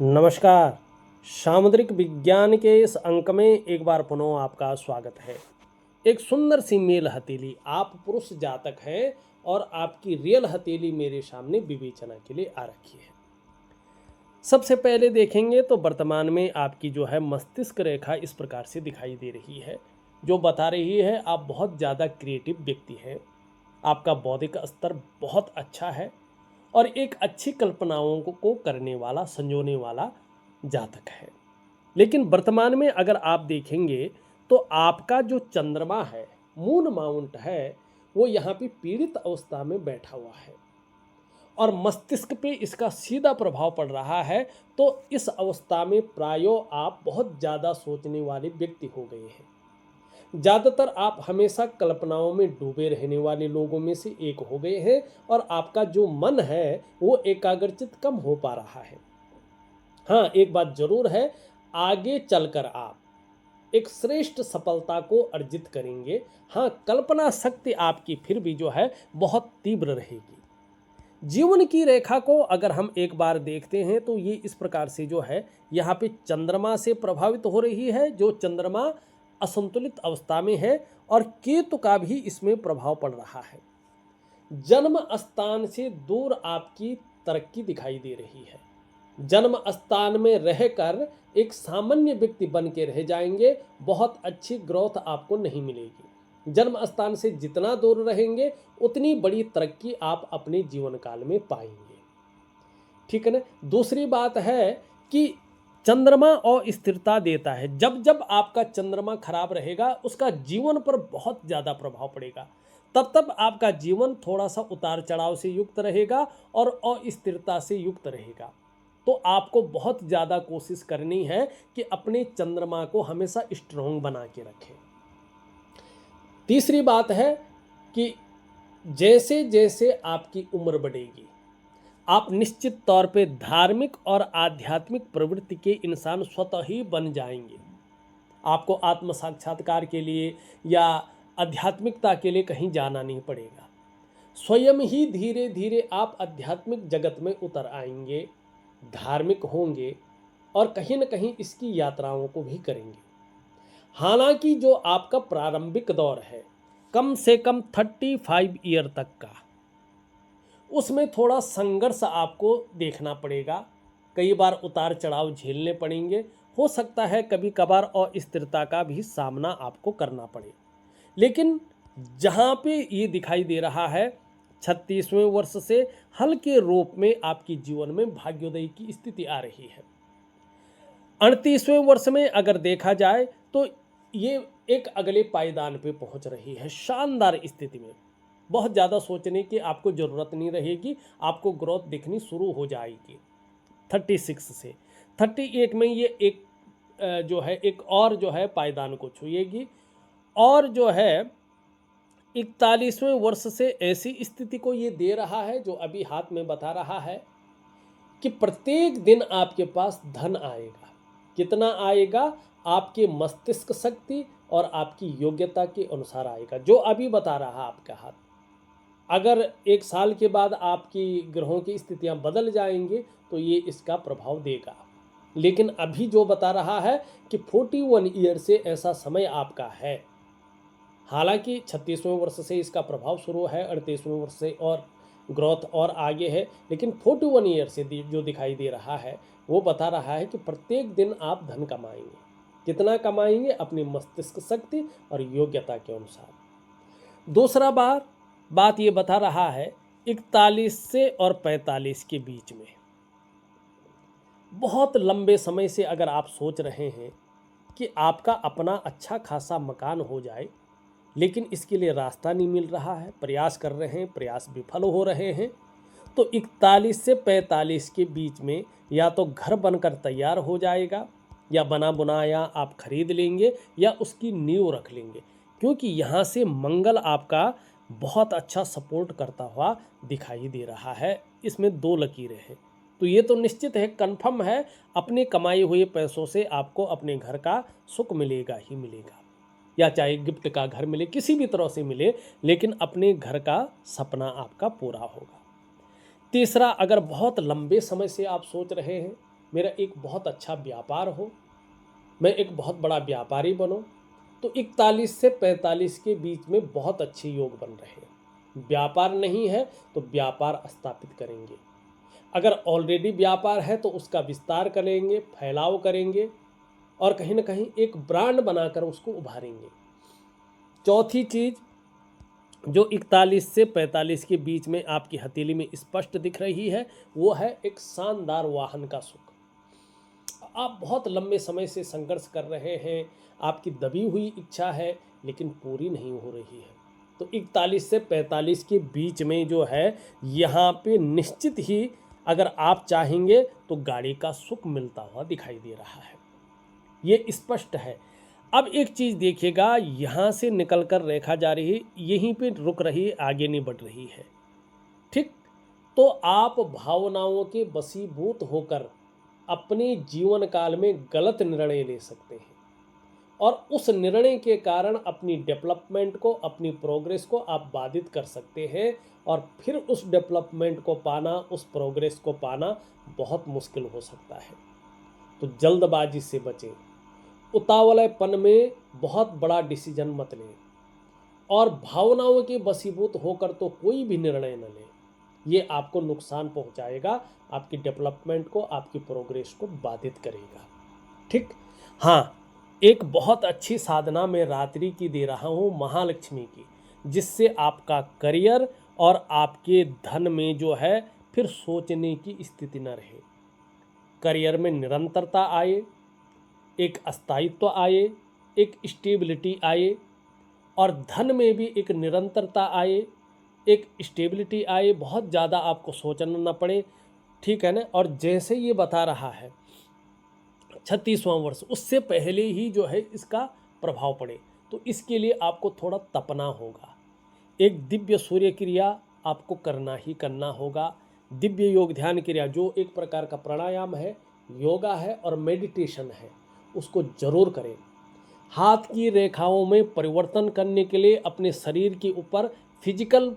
नमस्कार। सामुद्रिक विज्ञान के इस अंक में एक बार पुनः आपका स्वागत है। एक सुंदर सी मेल हथेली, आप पुरुष जातक हैं और आपकी रियल हथेली मेरे सामने विवेचना के लिए आ रखी है। सबसे पहले देखेंगे तो वर्तमान में आपकी जो है मस्तिष्क रेखा इस प्रकार से दिखाई दे रही है, जो बता रही है आप बहुत ज़्यादा क्रिएटिव व्यक्ति हैं। आपका बौद्धिक स्तर बहुत अच्छा है और एक अच्छी कल्पनाओं को करने वाला, संजोने वाला जातक है। लेकिन वर्तमान में अगर आप देखेंगे तो आपका जो चंद्रमा है, मून माउंट है, वो यहाँ पे पीड़ित अवस्था में बैठा हुआ है और मस्तिष्क पे इसका सीधा प्रभाव पड़ रहा है। तो इस अवस्था में प्रायो आप बहुत ज़्यादा सोचने वाले व्यक्ति हो गए हैं। ज़्यादातर आप हमेशा कल्पनाओं में डूबे रहने वाले लोगों में से एक हो गए हैं और आपका जो मन है वो एकाग्रचित कम हो पा रहा है। हाँ, एक बात जरूर है, आगे चलकर आप एक श्रेष्ठ सफलता को अर्जित करेंगे। हाँ, कल्पना शक्ति आपकी फिर भी जो है बहुत तीव्र रहेगी। जीवन की रेखा को अगर हम एक बार देखते हैं तो ये इस प्रकार से जो है यहाँ पे चंद्रमा से प्रभावित हो रही है, जो चंद्रमा असंतुलित अवस्था में है, और केतु का भी इसमें प्रभाव पड़ रहा है। जन्म स्थान से दूर आपकी तरक्की दिखाई दे रही है। जन्म स्थान में रहकर एक सामान्य व्यक्ति बन के रह जाएंगे, बहुत अच्छी ग्रोथ आपको नहीं मिलेगी। जन्म स्थान से जितना दूर रहेंगे उतनी बड़ी तरक्की आप अपने जीवन काल में पाएंगे। ठीक है ना। दूसरी बात है कि चंद्रमा अस्थिरता देता है। जब जब आपका चंद्रमा खराब रहेगा उसका जीवन पर बहुत ज़्यादा प्रभाव पड़ेगा। तब तब आपका जीवन थोड़ा सा उतार चढ़ाव से युक्त रहेगा और अस्थिरता से युक्त रहेगा। तो आपको बहुत ज़्यादा कोशिश करनी है कि अपने चंद्रमा को हमेशा स्ट्रॉन्ग बना के रखें। तीसरी बात है कि जैसे जैसे आपकी उम्र बढ़ेगी आप निश्चित तौर पे धार्मिक और आध्यात्मिक प्रवृत्ति के इंसान स्वतः ही बन जाएंगे। आपको आत्म साक्षात्कार के लिए या आध्यात्मिकता के लिए कहीं जाना नहीं पड़ेगा। स्वयं ही धीरे धीरे आप आध्यात्मिक जगत में उतर आएंगे, धार्मिक होंगे और कहीं न कहीं इसकी यात्राओं को भी करेंगे। हालांकि जो आपका प्रारंभिक दौर है कम से कम 35 ईयर तक का, उसमें थोड़ा संघर्ष आपको देखना पड़ेगा। कई बार उतार चढ़ाव झेलने पड़ेंगे। हो सकता है कभी कभार अस्थिरता का भी सामना आपको करना पड़े। लेकिन जहाँ पे ये दिखाई दे रहा है 36वें वर्ष से हल्के रूप में आपके जीवन में भाग्योदय की स्थिति आ रही है। 38वें वर्ष में अगर देखा जाए तो ये एक अगले पायदान पे पहुंच रही है शानदार स्थिति में। बहुत ज़्यादा सोचने की आपको ज़रूरत नहीं रहेगी, आपको ग्रोथ दिखनी शुरू हो जाएगी। 36 से 38 में ये एक जो है एक और जो है पायदान को छुएगी और जो है 41वें वर्ष से ऐसी स्थिति को ये दे रहा है जो अभी हाथ में बता रहा है कि प्रत्येक दिन आपके पास धन आएगा। कितना आएगा? आपके मस्तिष्क शक्ति और आपकी योग्यता के अनुसार आएगा, जो अभी बता रहा आपका हाथ। अगर एक साल के बाद आपकी ग्रहों की स्थितियां बदल जाएंगे तो ये इसका प्रभाव देगा। लेकिन अभी जो बता रहा है कि 41 ईयर से ऐसा समय आपका है। हालांकि 36वें वर्ष से इसका प्रभाव शुरू है, 38वें वर्ष से और ग्रोथ और आगे है, लेकिन 41 ईयर से जो दिखाई दे रहा है वो बता रहा है कि प्रत्येक दिन आप धन कमाएंगे। कितना कमाएंगे? अपनी मस्तिष्क शक्ति और योग्यता के अनुसार। दूसरा बात ये बता रहा है 41 से और 45 के बीच में बहुत लंबे समय से अगर आप सोच रहे हैं कि आपका अपना अच्छा खासा मकान हो जाए, लेकिन इसके लिए रास्ता नहीं मिल रहा है, प्रयास कर रहे हैं, प्रयास विफल हो रहे हैं, तो 41 से 45 के बीच में या तो घर बनकर तैयार हो जाएगा या बना बुनाया आप खरीद लेंगे या उसकी नींव रख लेंगे, क्योंकि यहाँ से मंगल आपका बहुत अच्छा सपोर्ट करता हुआ दिखाई दे रहा है। इसमें 2 लकीरें हैं, तो ये तो निश्चित है, कंफर्म है, अपने कमाए हुए पैसों से आपको अपने घर का सुख मिलेगा ही मिलेगा, या चाहे गिफ्ट का घर मिले, किसी भी तरह से मिले, लेकिन अपने घर का सपना आपका पूरा होगा। तीसरा, अगर बहुत लंबे समय से आप सोच रहे हैं मेरा एक बहुत अच्छा व्यापार हो, मैं एक बहुत बड़ा व्यापारी बनूं। तो 41 से 45 के बीच में बहुत अच्छे योग बन रहे हैं। व्यापार नहीं है तो व्यापार स्थापित करेंगे। अगर ऑलरेडी व्यापार है तो उसका विस्तार करेंगे, फैलाव करेंगे और कहीं ना कहीं एक ब्रांड बनाकर उसको उभारेंगे। चौथी चीज जो 41 से 45 के बीच में आपकी हथेली में स्पष्ट दिख रही है, वो है एक शानदार वाहन का सुख। आप बहुत लंबे समय से संघर्ष कर रहे हैं, आपकी दबी हुई इच्छा है लेकिन पूरी नहीं हो रही है। तो 41 से 45 के बीच में जो है, यहाँ पे निश्चित ही अगर आप चाहेंगे तो गाड़ी का सुख मिलता हुआ दिखाई दे रहा है, ये स्पष्ट है। अब एक चीज़ देखिएगा, यहाँ से निकलकर रेखा जा रही है, यहीं पे रुक रही है, आगे नहीं बढ़ रही है। ठीक, तो आप भावनाओं के वशीभूत होकर अपने जीवन काल में गलत निर्णय ले सकते हैं और उस निर्णय के कारण अपनी डेवलपमेंट को, अपनी प्रोग्रेस को आप बाधित कर सकते हैं और फिर उस डेवलपमेंट को पाना, उस प्रोग्रेस को पाना बहुत मुश्किल हो सकता है। तो जल्दबाजी से बचें, उतावलेपन में बहुत बड़ा डिसीजन मत लें और भावनाओं के वशीभूत होकर तो कोई भी निर्णय न लें। ये आपको नुकसान पहुंचाएगा, आपकी डेवलपमेंट को, आपकी प्रोग्रेस को बाधित करेगा। ठीक, हाँ, एक बहुत अच्छी साधना मैं रात्रि की दे रहा हूँ, महालक्ष्मी की, जिससे आपका करियर और आपके धन में जो है फिर सोचने की स्थिति न रहे। करियर में निरंतरता आए, एक स्थायित्व आए, एक स्टेबिलिटी आए और धन में भी एक निरंतरता आए, एक स्टेबिलिटी आए, बहुत ज़्यादा आपको सोचना ना पड़े। ठीक है ना। और जैसे ये बता रहा है 36वां वर्ष, उससे पहले ही जो है इसका प्रभाव पड़े, तो इसके लिए आपको थोड़ा तपना होगा। एक दिव्य सूर्य क्रिया आपको करना ही करना होगा। दिव्य योग ध्यान क्रिया जो एक प्रकार का प्राणायाम है, योगा है और मेडिटेशन है, उसको जरूर करें। हाथ की रेखाओं में परिवर्तन करने के लिए अपने शरीर के ऊपर फिजिकल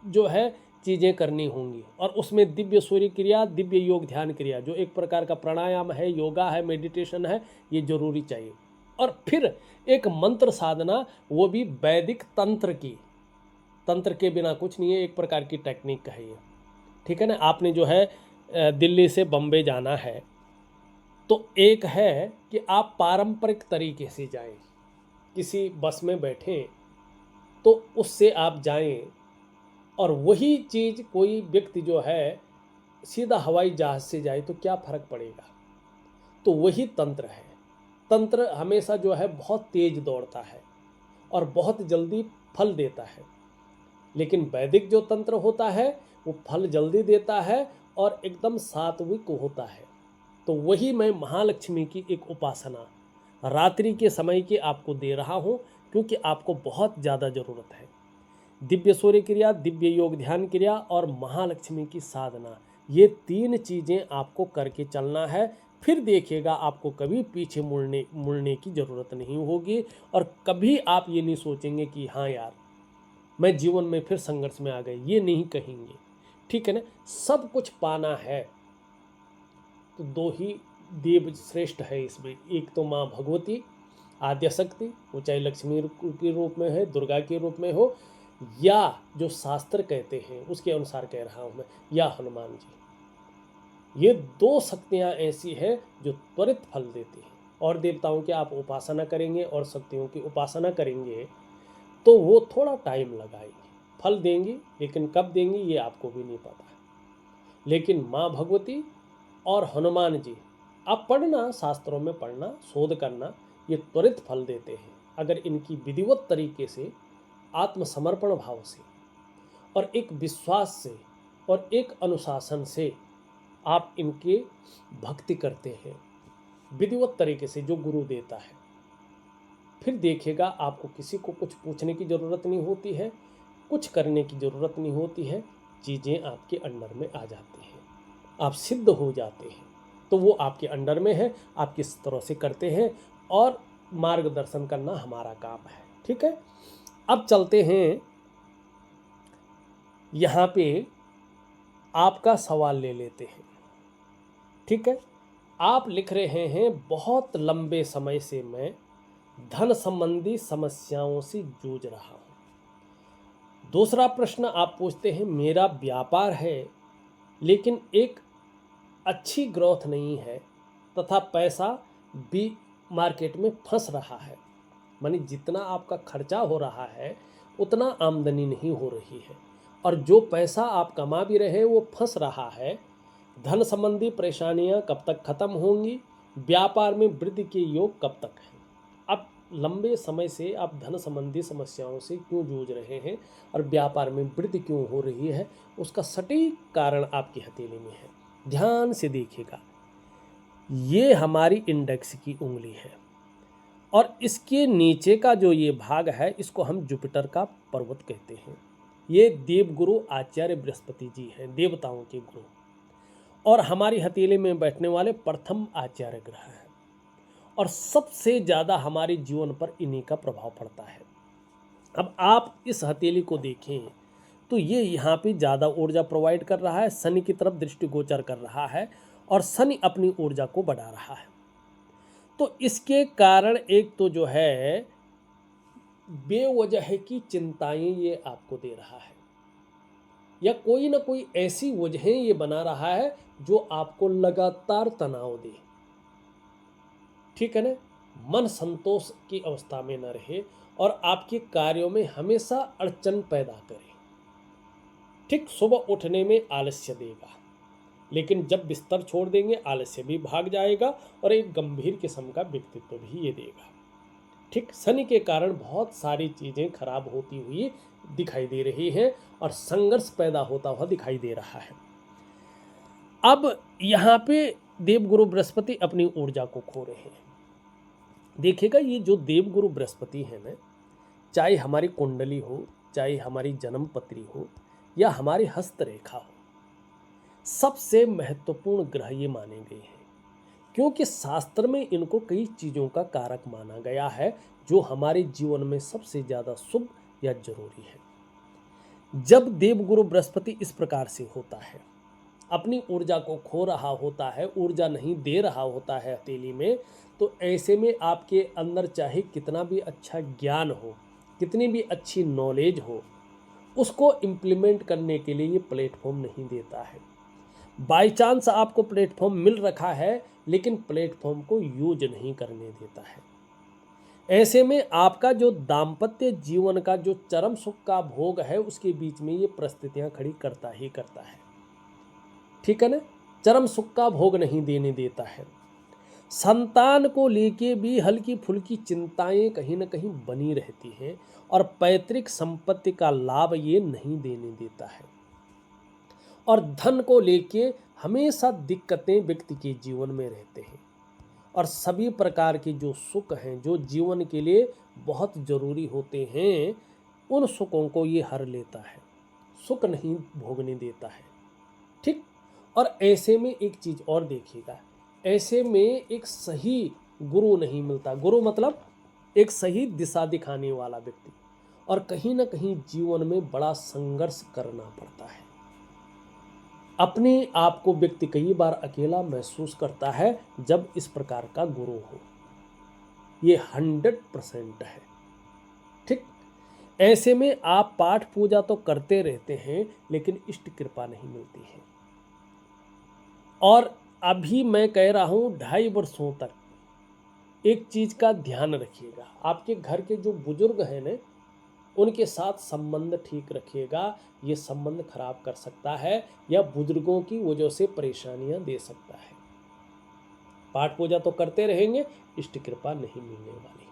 जो है चीज़ें करनी होंगी और उसमें दिव्य सूर्य क्रिया, दिव्य योग ध्यान क्रिया जो एक प्रकार का प्राणायाम है, योगा है, मेडिटेशन है, ये जरूरी चाहिए। और फिर एक मंत्र साधना, वो भी वैदिक तंत्र की। तंत्र के बिना कुछ नहीं है, एक प्रकार की टेक्निक है ये। ठीक है ना। आपने जो है दिल्ली से बम्बे जाना है तो एक है कि आप पारंपरिक तरीके से जाएं, किसी बस में बैठें तो उससे आप जाएं और वही चीज़ कोई व्यक्ति जो है सीधा हवाई जहाज़ से जाए तो क्या फ़र्क पड़ेगा। तो वही तंत्र है। तंत्र हमेशा जो है बहुत तेज दौड़ता है और बहुत जल्दी फल देता है, लेकिन वैदिक जो तंत्र होता है वो फल जल्दी देता है और एकदम सात्विक होता है। तो वही मैं महालक्ष्मी की एक उपासना रात्रि के समय की आपको दे रहा हूँ, क्योंकि आपको बहुत ज़्यादा ज़रूरत है। दिव्य सूर्य क्रिया, दिव्य योग ध्यान क्रिया और महालक्ष्मी की साधना, ये 3 चीज़ें आपको करके चलना है। फिर देखिएगा आपको कभी पीछे मुड़ने की ज़रूरत नहीं होगी और कभी आप ये नहीं सोचेंगे कि हाँ यार मैं जीवन में फिर संघर्ष में आ गए, ये नहीं कहेंगे। ठीक है ना। सब कुछ पाना है तो 2 ही देव श्रेष्ठ है इसमें, एक तो माँ भगवती आद्य शक्ति, वो चाहे लक्ष्मी के रूप में है, दुर्गा के रूप में हो, या जो शास्त्र कहते हैं उसके अनुसार कह रहा हूँ मैं, या हनुमान जी। ये 2 शक्तियाँ ऐसी हैं जो त्वरित फल देती हैं। और देवताओं की आप उपासना करेंगे और शक्तियों की उपासना करेंगे तो वो थोड़ा टाइम लगाएंगी, फल देंगी, लेकिन कब देंगी ये आपको भी नहीं पता। लेकिन माँ भगवती और हनुमान जी आप पढ़ना, शास्त्रों में पढ़ना, शोध करना, ये त्वरित फल देते हैं अगर इनकी विधिवत तरीके से, आत्मसमर्पण भाव से और एक विश्वास से और एक अनुशासन से आप इनके भक्ति करते हैं विधिवत तरीके से जो गुरु देता है। फिर देखिएगा आपको किसी को कुछ पूछने की ज़रूरत नहीं होती है, कुछ करने की ज़रूरत नहीं होती है, चीज़ें आपके अंडर में आ जाती हैं, आप सिद्ध हो जाते हैं। तो वो आपके अंडर में है, आप किस तरह से करते हैं और मार्गदर्शन करना हमारा काम है। ठीक है। अब चलते हैं, यहाँ पे आपका सवाल ले लेते हैं। ठीक है। आप लिख रहे हैं बहुत लंबे समय से मैं धन संबंधी समस्याओं से जूझ रहा हूँ। दूसरा प्रश्न आप पूछते हैं मेरा व्यापार है लेकिन एक अच्छी ग्रोथ नहीं है तथा पैसा भी मार्केट में फंस रहा है। मानी जितना आपका खर्चा हो रहा है उतना आमदनी नहीं हो रही है और जो पैसा आप कमा भी रहे हैं वो फंस रहा है। धन संबंधी परेशानियां कब तक खत्म होंगी, व्यापार में वृद्धि के योग कब तक हैं। अब लंबे समय से आप धन संबंधी समस्याओं से क्यों जूझ रहे हैं और व्यापार में वृद्धि क्यों हो रही है, उसका सटीक कारण आपकी हथेली में है। ध्यान से देखिएगा, ये हमारी इंडेक्स की उंगली है और इसके नीचे का जो ये भाग है इसको हम जुपिटर का पर्वत कहते हैं। ये देवगुरु आचार्य बृहस्पति जी हैं, देवताओं के गुरु, और हमारी हथेली में बैठने वाले प्रथम आचार्य ग्रह हैं और सबसे ज़्यादा हमारे जीवन पर इन्हीं का प्रभाव पड़ता है। अब आप इस हथेली को देखें तो ये यहाँ पे ज़्यादा ऊर्जा प्रोवाइड कर रहा है, शनि की तरफ दृष्टिगोचर कर रहा है और शनि अपनी ऊर्जा को बढ़ा रहा है। तो इसके कारण एक तो जो है बेवजह की चिंताएं ये आपको दे रहा है या कोई ना कोई ऐसी वजहें ये बना रहा है जो आपको लगातार तनाव दे। ठीक है ना, मन संतोष की अवस्था में न रहे और आपके कार्यों में हमेशा अड़चन पैदा करे। ठीक, सुबह उठने में आलस्य देगा लेकिन जब बिस्तर छोड़ देंगे आलस्य भी भाग जाएगा और एक गंभीर किस्म का व्यक्तित्व भी ये देगा। ठीक, शनि के कारण बहुत सारी चीज़ें खराब होती हुई दिखाई दे रही हैं और संघर्ष पैदा होता हुआ दिखाई दे रहा है। अब यहाँ पे देवगुरु बृहस्पति अपनी ऊर्जा को खो रहे हैं। देखिएगा, ये जो देवगुरु बृहस्पति है ना, चाहे हमारी कुंडली हो, चाहे हमारी जन्म पत्री हो या हमारी हस्तरेखा हो, सबसे महत्वपूर्ण ग्रह ये माने गए हैं क्योंकि शास्त्र में इनको कई चीज़ों का कारक माना गया है जो हमारे जीवन में सबसे ज़्यादा शुभ या जरूरी है। जब देवगुरु बृहस्पति इस प्रकार से होता है, अपनी ऊर्जा को खो रहा होता है, ऊर्जा नहीं दे रहा होता है हथेली में, तो ऐसे में आपके अंदर चाहे कितना भी अच्छा ज्ञान हो, कितनी भी अच्छी नॉलेज हो, उसको इम्प्लीमेंट करने के लिए ये प्लेटफॉर्म नहीं देता है। बाय चांस आपको प्लेटफॉर्म मिल रखा है लेकिन प्लेटफॉर्म को यूज नहीं करने देता है। ऐसे में आपका जो दाम्पत्य जीवन का जो चरम सुख का भोग है उसके बीच में ये परिस्थितियां खड़ी करता ही करता है। ठीक है ना, चरम सुख का भोग नहीं देने देता है। संतान को लेके भी हल्की फुल्की चिंताएं कहीं ना कहीं बनी रहती हैं और पैतृक संपत्ति का लाभ ये नहीं देने देता है। और धन को लेके हमेशा दिक्कतें व्यक्ति के जीवन में रहते हैं और सभी प्रकार के जो सुख हैं जो जीवन के लिए बहुत जरूरी होते हैं उन सुखों को ये हर लेता है, सुख नहीं भोगने देता है। ठीक, और ऐसे में एक चीज़ और देखिएगा, ऐसे में एक सही गुरु नहीं मिलता। गुरु मतलब एक सही दिशा दिखाने वाला व्यक्ति, और कहीं ना कहीं जीवन में बड़ा संघर्ष करना पड़ता है। अपने आप को व्यक्ति कई बार अकेला महसूस करता है जब इस प्रकार का गुरु हो। ये 100% है। ठीक, ऐसे में आप पाठ पूजा तो करते रहते हैं लेकिन इष्ट कृपा नहीं मिलती है। और अभी मैं कह रहा हूँ 2.5 वर्षों तक एक चीज़ का ध्यान रखिएगा, आपके घर के जो बुजुर्ग हैं ना उनके साथ संबंध ठीक रखिएगा। ये संबंध खराब कर सकता है या बुजुर्गों की वजह से परेशानियां दे सकता है। पाठ पूजा तो करते रहेंगे, इष्ट कृपा नहीं मिलने वाली।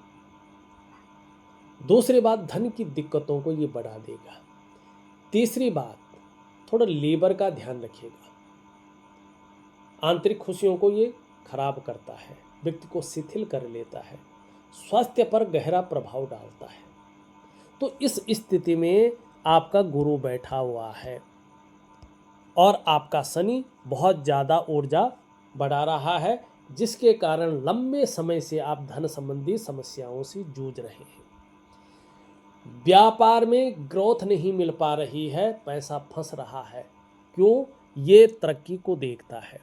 दूसरी बात, धन की दिक्कतों को ये बढ़ा देगा। तीसरी बात, थोड़ा लेबर का ध्यान रखिएगा। आंतरिक खुशियों को ये खराब करता है, व्यक्ति को शिथिल कर लेता है, स्वास्थ्य पर गहरा प्रभाव डालता है। तो इस स्थिति में आपका गुरु बैठा हुआ है और आपका शनि बहुत ज़्यादा ऊर्जा बढ़ा रहा है, जिसके कारण लंबे समय से आप धन संबंधी समस्याओं से जूझ रहे हैं। व्यापार में ग्रोथ नहीं मिल पा रही है, पैसा फंस रहा है। क्यों? ये तरक्की को देखता है।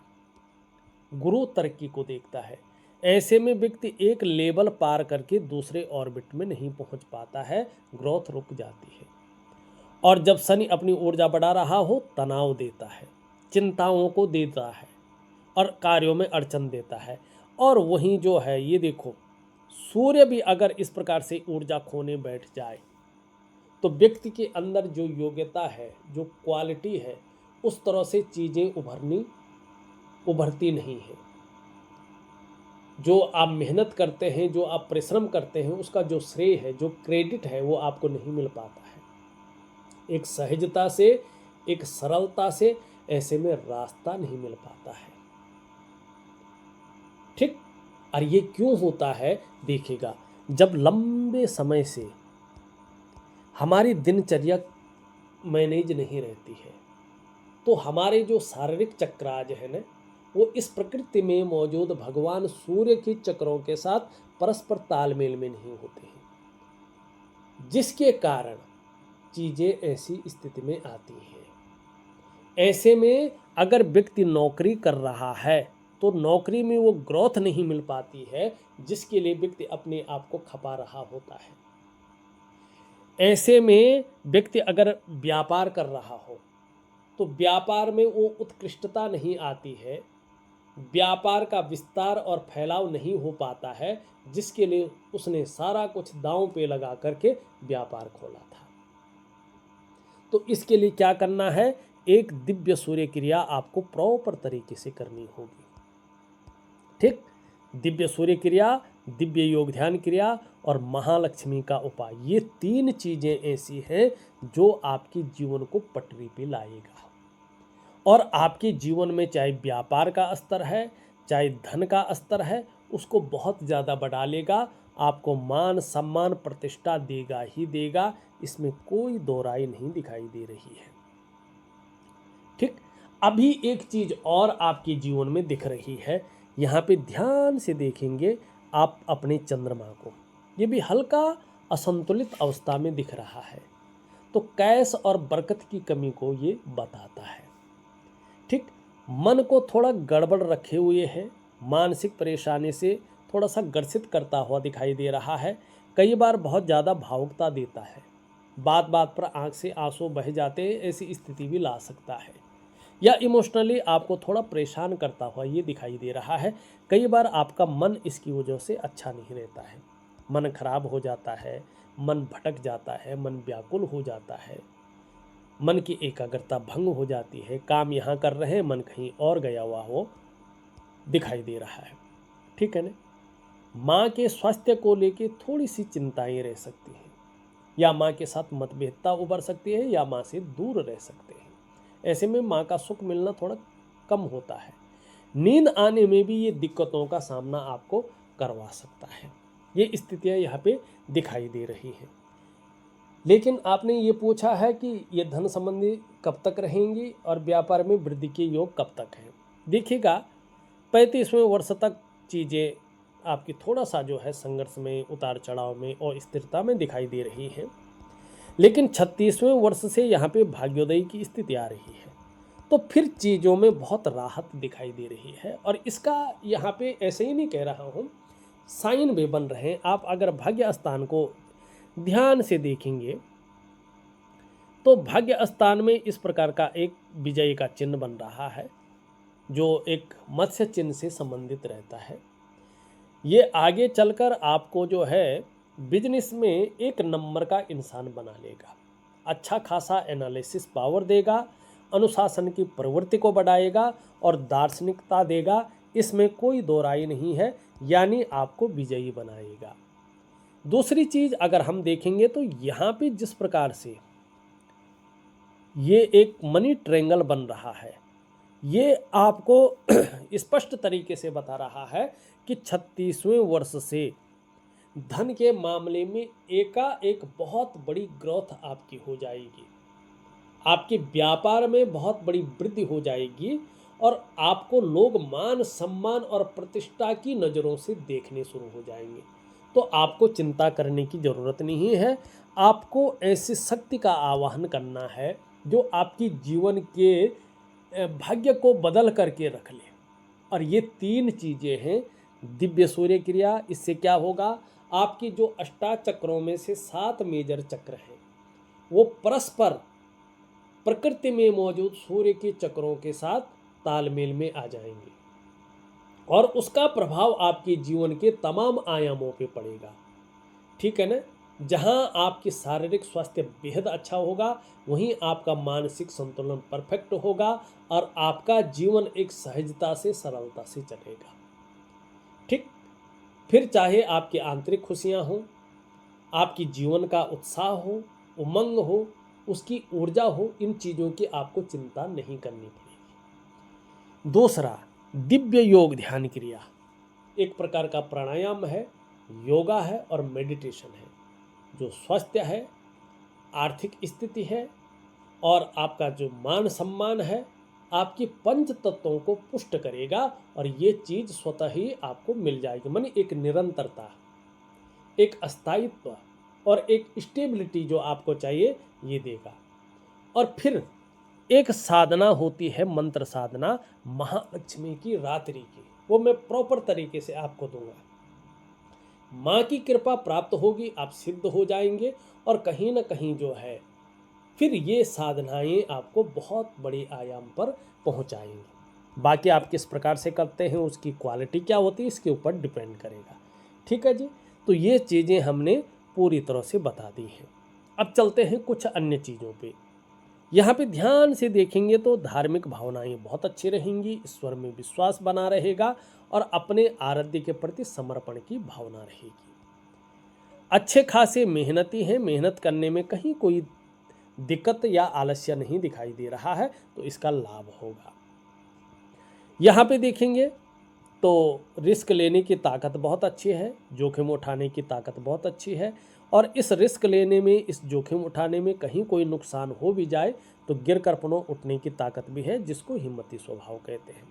गुरु तरक्की को देखता है। ऐसे में व्यक्ति एक लेवल पार करके दूसरे ऑर्बिट में नहीं पहुंच पाता है, ग्रोथ रुक जाती है। और जब शनि अपनी ऊर्जा बढ़ा रहा हो, तनाव देता है, चिंताओं को देता है और कार्यों में अड़चन देता है। और वहीं जो है ये देखो, सूर्य भी अगर इस प्रकार से ऊर्जा खोने बैठ जाए तो व्यक्ति के अंदर जो योग्यता है, जो क्वालिटी है, उस तरह से चीज़ें उभरती नहीं है। जो आप मेहनत करते हैं, जो आप परिश्रम करते हैं, उसका जो श्रेय है, जो क्रेडिट है, वो आपको नहीं मिल पाता है। एक सहजता से, एक सरलता से ऐसे में रास्ता नहीं मिल पाता है। ठीक। और ये क्यों होता है देखिएगा, जब लंबे समय से हमारी दिनचर्या मैनेज नहीं रहती है तो हमारे जो शारीरिक चक्राज है ना, वो इस प्रकृति में मौजूद भगवान सूर्य के चक्रों के साथ परस्पर तालमेल में नहीं होते हैं, जिसके कारण चीज़ें ऐसी स्थिति में आती हैं। ऐसे में अगर व्यक्ति नौकरी कर रहा है तो नौकरी में वो ग्रोथ नहीं मिल पाती है, जिसके लिए व्यक्ति अपने आप को खपा रहा होता है। ऐसे में व्यक्ति अगर व्यापार कर रहा हो तो व्यापार में वो उत्कृष्टता नहीं आती है, व्यापार का विस्तार और फैलाव नहीं हो पाता है, जिसके लिए उसने सारा कुछ दांव पे लगा करके व्यापार खोला था। तो इसके लिए क्या करना है, एक दिव्य सूर्य क्रिया आपको प्रॉपर तरीके से करनी होगी। ठीक। दिव्य सूर्य क्रिया, दिव्य योग ध्यान क्रिया और महालक्ष्मी का उपाय, ये 3 चीज़ें ऐसी हैं जो आपके जीवन को पटरी पे लाएगा और आपके जीवन में चाहे व्यापार का स्तर है, चाहे धन का स्तर है, उसको बहुत ज़्यादा बढ़ा लेगा। आपको मान सम्मान प्रतिष्ठा देगा ही देगा, इसमें कोई दो राय नहीं दिखाई दे रही है। ठीक। अभी एक चीज़ और आपके जीवन में दिख रही है, यहाँ पे ध्यान से देखेंगे आप अपने चंद्रमा को, ये भी हल्का असंतुलित अवस्था में दिख रहा है, तो कैश और बरकत की कमी को ये बताता है। ठीक। मन को थोड़ा गड़बड़ रखे हुए है, मानसिक परेशानी से थोड़ा सा ग्रसित करता हुआ दिखाई दे रहा है। कई बार बहुत ज़्यादा भावुकता देता है, बात बात पर आंख से आंसू बह जाते हैं, ऐसी स्थिति भी ला सकता है। या इमोशनली आपको थोड़ा परेशान करता हुआ ये दिखाई दे रहा है। कई बार आपका मन इसकी वजह से अच्छा नहीं रहता है, मन खराब हो जाता है, मन भटक जाता है, मन व्याकुल हो जाता है, मन की एकाग्रता भंग हो जाती है, काम यहाँ कर रहे हैं, मन कहीं और गया हुआ वो दिखाई दे रहा है। ठीक है ना। माँ के स्वास्थ्य को लेके थोड़ी सी चिंताएं रह सकती हैं, या माँ के साथ मतभेदता उभर सकती है, या माँ से दूर रह सकते हैं। ऐसे में माँ का सुख मिलना थोड़ा कम होता है। नींद आने में भी ये दिक्कतों का सामना आपको करवा सकता है। ये स्थितियाँ यहाँ पे दिखाई दे रही हैं। लेकिन आपने ये पूछा है कि ये धन संबंधी कब तक रहेंगी और व्यापार में वृद्धि के योग कब तक हैं। देखिएगा, 35वें वर्ष तक चीज़ें आपकी थोड़ा सा जो है संघर्ष में, उतार चढ़ाव में और स्थिरता में दिखाई दे रही हैं। लेकिन 36वें वर्ष से यहाँ पे भाग्योदय की स्थिति आ रही है, तो फिर चीज़ों में बहुत राहत दिखाई दे रही है। और इसका यहाँ पे ऐसे ही नहीं कह रहा हूँ, साइन भी बन रहे हैं। आप अगर भाग्य स्थान को ध्यान से देखेंगे तो भाग्य स्थान में इस प्रकार का एक विजय का चिन्ह बन रहा है, जो एक मत्स्य चिन्ह से संबंधित रहता है। ये आगे चलकर आपको जो है बिजनेस में एक नंबर का इंसान बना लेगा, अच्छा खासा एनालिसिस पावर देगा, अनुशासन की प्रवृत्ति को बढ़ाएगा और दार्शनिकता देगा, इसमें कोई दो राय नहीं है, यानी आपको विजयी बनाएगा। दूसरी चीज़ अगर हम देखेंगे तो यहाँ पे जिस प्रकार से ये एक मनी ट्रायंगल बन रहा है, ये आपको स्पष्ट तरीके से बता रहा है कि 36वें वर्ष से धन के मामले में एकाएक बहुत बड़ी ग्रोथ आपकी हो जाएगी, आपके व्यापार में बहुत बड़ी वृद्धि हो जाएगी और आपको लोग मान सम्मान और प्रतिष्ठा की नज़रों से देखने शुरू हो जाएंगे। तो आपको चिंता करने की ज़रूरत नहीं है। आपको ऐसी शक्ति का आवाहन करना है जो आपकी जीवन के भाग्य को बदल करके रख ले। और ये 3 चीज़ें हैं दिव्य सूर्य क्रिया। इससे क्या होगा, आपकी जो अष्टाचक्रों में से 7 मेजर चक्र हैं वो परस्पर प्रकृति में मौजूद सूर्य के चक्रों के साथ तालमेल में आ जाएंगे और उसका प्रभाव आपके जीवन के तमाम आयामों पे पड़ेगा। ठीक है ना। जहां आपकी शारीरिक स्वास्थ्य बेहद अच्छा होगा, वहीं आपका मानसिक संतुलन परफेक्ट होगा और आपका जीवन एक सहजता से, सरलता से चलेगा। ठीक। फिर चाहे आपकी आंतरिक खुशियां हों, आपकी जीवन का उत्साह हो, उमंग हो, उसकी ऊर्जा हो, इन चीज़ों की आपको चिंता नहीं करनी पड़ेगी। दूसरा, दिव्य योग ध्यान क्रिया एक प्रकार का प्राणायाम है, योगा है और मेडिटेशन है, जो स्वास्थ्य है, आर्थिक स्थिति है और आपका जो मान सम्मान है, आपकी पंच तत्वों को पुष्ट करेगा और ये चीज़ स्वतः ही आपको मिल जाएगी। माने एक निरंतरता, एक अस्थायित्व और एक स्टेबिलिटी जो आपको चाहिए ये देगा। और फिर एक साधना होती है, मंत्र साधना महालक्ष्मी की रात्रि की, वो मैं प्रॉपर तरीके से आपको दूंगा। माँ की कृपा प्राप्त होगी, आप सिद्ध हो जाएंगे और कहीं ना कहीं जो है फिर ये साधनाएं आपको बहुत बड़े आयाम पर पहुंचाएंगी। बाकी आप किस प्रकार से करते हैं, उसकी क्वालिटी क्या होती है, इसके ऊपर डिपेंड करेगा। ठीक है जी। तो ये चीज़ें हमने पूरी तरह से बता दी हैं। अब चलते हैं कुछ अन्य चीज़ों पे। यहाँ पे ध्यान से देखेंगे तो धार्मिक भावनाएं बहुत अच्छी रहेंगी, ईश्वर में विश्वास बना रहेगा और अपने आराध्य के प्रति समर्पण की भावना रहेगी। अच्छे खासे मेहनती हैं, मेहनत करने में कहीं कोई दिक्कत या आलस्य नहीं दिखाई दे रहा है, तो इसका लाभ होगा। यहाँ पे देखेंगे तो रिस्क लेने की ताकत बहुत अच्छी है, जोखिम उठाने की ताकत बहुत अच्छी है और इस रिस्क लेने में, इस जोखिम उठाने में कहीं कोई नुकसान हो भी जाए तो गिर कर पुनः उठने की ताकत भी है, जिसको हिम्मती स्वभाव कहते हैं।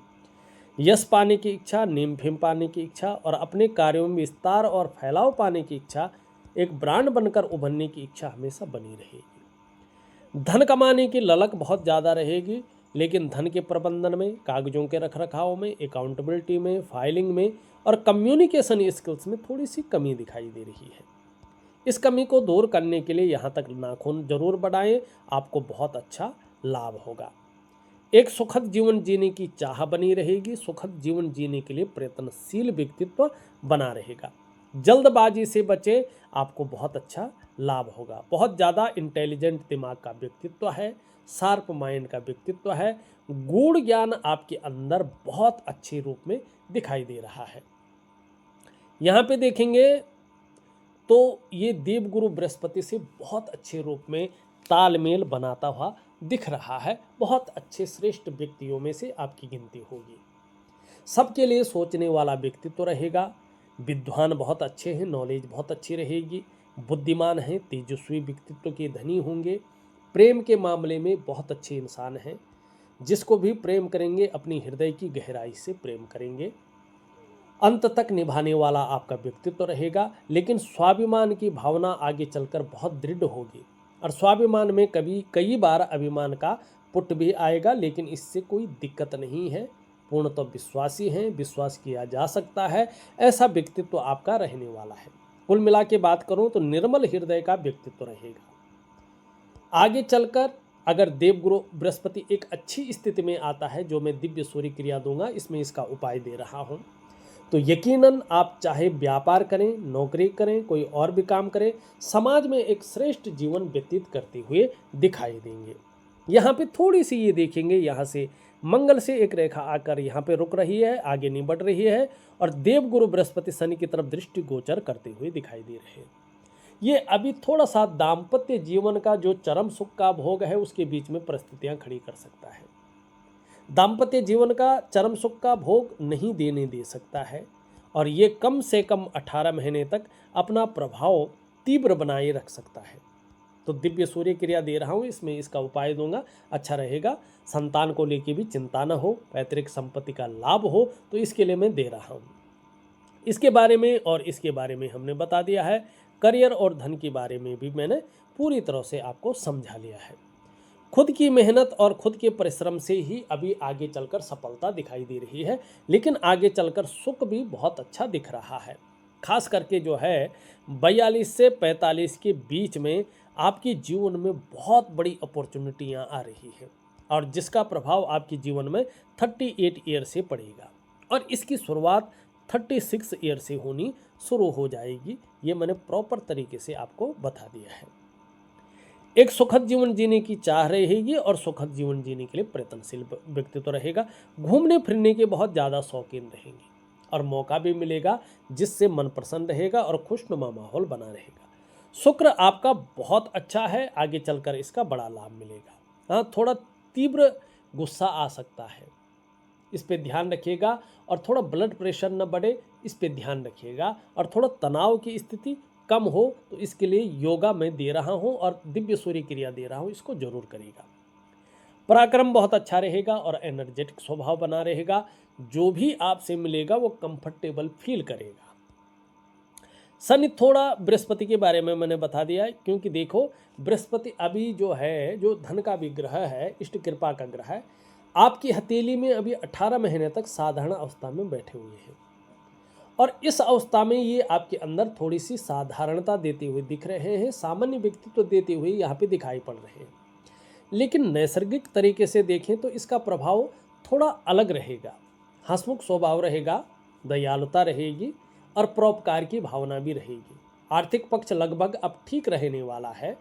यश पाने की इच्छा, नेम फेम पाने की इच्छा और अपने कार्यों में विस्तार और फैलाव पाने की इच्छा, एक ब्रांड बनकर उभरने की इच्छा हमेशा बनी रहेगी। धन कमाने की ललक बहुत ज़्यादा रहेगी, लेकिन धन के प्रबंधन में, कागजों के रखरखाव में, अकाउंटेबिलिटी में, फाइलिंग में और कम्युनिकेशन स्किल्स में थोड़ी सी कमी दिखाई दे रही है। इस कमी को दूर करने के लिए यहाँ तक नाखून जरूर बढ़ाएं, आपको बहुत अच्छा लाभ होगा। एक सुखद जीवन जीने की चाह बनी रहेगी, सुखद जीवन जीने के लिए प्रयत्नशील व्यक्तित्व बना रहेगा। जल्दबाजी से बचे, आपको बहुत अच्छा लाभ होगा। बहुत ज़्यादा इंटेलिजेंट दिमाग का व्यक्तित्व है, शार्प माइंड का व्यक्तित्व है, गूढ़ ज्ञान आपके अंदर बहुत अच्छे रूप में दिखाई दे रहा है। यहाँ पे देखेंगे तो ये देवगुरु बृहस्पति से बहुत अच्छे रूप में तालमेल बनाता हुआ दिख रहा है। बहुत अच्छे श्रेष्ठ व्यक्तियों में से आपकी गिनती होगी। सबके लिए सोचने वाला व्यक्तित्व रहेगा। विद्वान बहुत अच्छे हैं, नॉलेज बहुत अच्छी रहेगी, बुद्धिमान हैं, तेजस्वी व्यक्तित्व के धनी होंगे। प्रेम के मामले में बहुत अच्छे इंसान हैं, जिसको भी प्रेम करेंगे अपनी हृदय की गहराई से प्रेम करेंगे। अंत तक निभाने वाला आपका व्यक्तित्व रहेगा, लेकिन स्वाभिमान की भावना आगे चलकर बहुत दृढ़ होगी और स्वाभिमान में कई बार अभिमान का पुट भी आएगा, लेकिन इससे कोई दिक्कत नहीं है। पूर्णतः विश्वासी हैं, विश्वास किया जा सकता है, ऐसा व्यक्तित्व आपका रहने वाला है। कुल मिला के बात करूं तो निर्मल हृदय का व्यक्तित्व रहेगा। आगे चलकर अगर देवगुरु बृहस्पति एक अच्छी स्थिति में आता है, जो मैं दिव्य सूर्य क्रिया दूंगा, इसमें इसका उपाय दे रहा हूं, तो यकीनन आप चाहे व्यापार करें, नौकरी करें, कोई और भी काम करें, समाज में एक श्रेष्ठ जीवन व्यतीत करते हुए दिखाई देंगे। यहाँ पे थोड़ी सी ये देखेंगे, यहाँ से मंगल से एक रेखा आकर यहाँ पे रुक रही है, आगे नहीं बढ़ रही है और देवगुरु बृहस्पति शनि की तरफ दृष्टि गोचर करते हुए दिखाई दे रहे हैं। ये अभी थोड़ा सा दाम्पत्य जीवन का जो चरम सुख का भोग है, उसके बीच में परिस्थितियाँ खड़ी कर सकता है। दाम्पत्य जीवन का चरम सुख का भोग नहीं देने दे सकता है और ये कम से कम 18 महीने तक अपना प्रभाव तीव्र बनाए रख सकता है। तो दिव्य सूर्य क्रिया दे रहा हूँ, इसमें इसका उपाय दूंगा, अच्छा रहेगा। संतान को लेके भी चिंता न हो, पैतृक संपत्ति का लाभ हो, तो इसके लिए मैं दे रहा हूँ। इसके बारे में हमने बता दिया है। करियर और धन के बारे में भी मैंने पूरी तरह से आपको समझा लिया है। खुद की मेहनत और खुद के परिश्रम से ही अभी आगे चलकर सफलता दिखाई दे रही है, लेकिन आगे चलकर सुख भी बहुत अच्छा दिख रहा है। खास करके जो है 42 से 45 के बीच में आपके जीवन में बहुत बड़ी अपॉर्चुनिटियां आ रही हैं, और जिसका प्रभाव आपके जीवन में 38 ईयर से पड़ेगा, और इसकी शुरुआत 36 ईयर से होनी शुरू हो जाएगी। ये मैंने प्रॉपर तरीके से आपको बता दिया है। एक सुखद जीवन जीने की चाह रहेगी और सुखद जीवन जीने के लिए प्रयत्नशील व्यक्तित्व रहेगा। घूमने फिरने के बहुत ज़्यादा शौकीन रहेंगे और मौका भी मिलेगा, जिससे मन प्रसन्न रहेगा और खुशनुमा माहौल बना रहेगा। शुक्र आपका बहुत अच्छा है, आगे चलकर इसका बड़ा लाभ मिलेगा। हाँ, थोड़ा तीव्र गुस्सा आ सकता है, इस पे ध्यान रखिएगा, और थोड़ा ब्लड प्रेशर न बढ़े, इस पे ध्यान रखिएगा, और थोड़ा तनाव की स्थिति कम हो तो इसके लिए योगा मैं दे रहा हूँ और दिव्य सूर्य क्रिया दे रहा हूँ, इसको जरूर करिएगा। पराक्रम बहुत अच्छा रहेगा और एनर्जेटिक स्वभाव बना रहेगा। जो भी आपसे मिलेगा वो कंफर्टेबल फील करेगा। शनि थोड़ा बृहस्पति के बारे में मैंने बता दिया है, क्योंकि देखो बृहस्पति अभी जो है, जो धन का भी ग्रह है, इष्ट कृपा का ग्रह है, आपकी हथेली में अभी 18 महीने तक साधारण अवस्था में बैठे हुए हैं, और इस अवस्था में ये आपके अंदर थोड़ी सी साधारणता देते हुए दिख रहे हैं, सामान्य व्यक्तित्व देते हुए यहाँ पे दिखाई पड़ रहे हैं। लेकिन नैसर्गिक तरीके से देखें तो इसका प्रभाव थोड़ा अलग रहेगा। हंसमुख स्वभाव रहेगा, दयालुता रहेगी और परोपकार की भावना भी रहेगी। आर्थिक पक्ष लगभग अब ठीक रहने वाला है,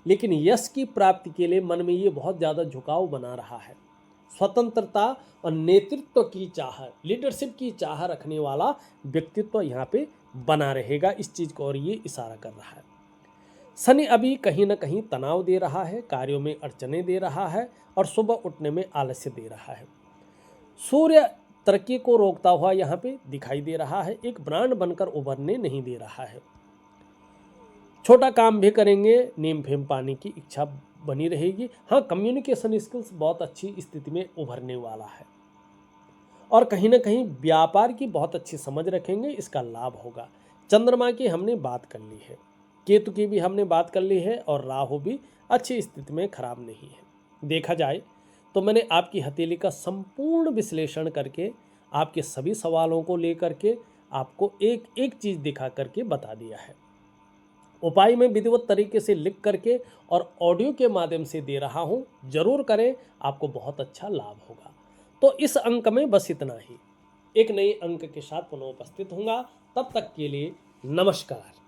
लेकिन यश की प्राप्ति के लिए मन में ये बहुत ज़्यादा झुकाव बना रहा है। स्वतंत्रता और नेतृत्व की चाह, लीडरशिप की चाह रखने वाला व्यक्तित्व यहाँ पे बना रहेगा, इस चीज़ को और ये इशारा कर रहा है। शनि अभी कहीं ना कहीं तनाव दे रहा है, कार्यों में अड़चने दे रहा है और सुबह उठने में आलस्य दे रहा है। सूर्य तरक्की को रोकता हुआ यहाँ पे दिखाई दे रहा है, एक ब्रांड बनकर उभरने नहीं दे रहा है। छोटा काम भी करेंगे, नीम फेम पाने की इच्छा बनी रहेगी। हाँ, कम्युनिकेशन स्किल्स बहुत अच्छी स्थिति में उभरने वाला है, और कहीं ना कहीं व्यापार की बहुत अच्छी समझ रखेंगे, इसका लाभ होगा। चंद्रमा की हमने बात कर ली है, केतु की भी हमने बात कर ली है, और राहु भी अच्छी स्थिति में खराब नहीं है। देखा जाए तो मैंने आपकी हथेली का संपूर्ण विश्लेषण करके, आपके सभी सवालों को लेकर के आपको एक एक चीज़ दिखा करके बता दिया है। उपाय में विधिवत तरीके से लिख करके और ऑडियो के माध्यम से दे रहा हूँ, जरूर करें, आपको बहुत अच्छा लाभ होगा। तो इस अंक में बस इतना ही। एक नए अंक के साथ पुनः उपस्थित होऊंगा, तब तक के लिए नमस्कार।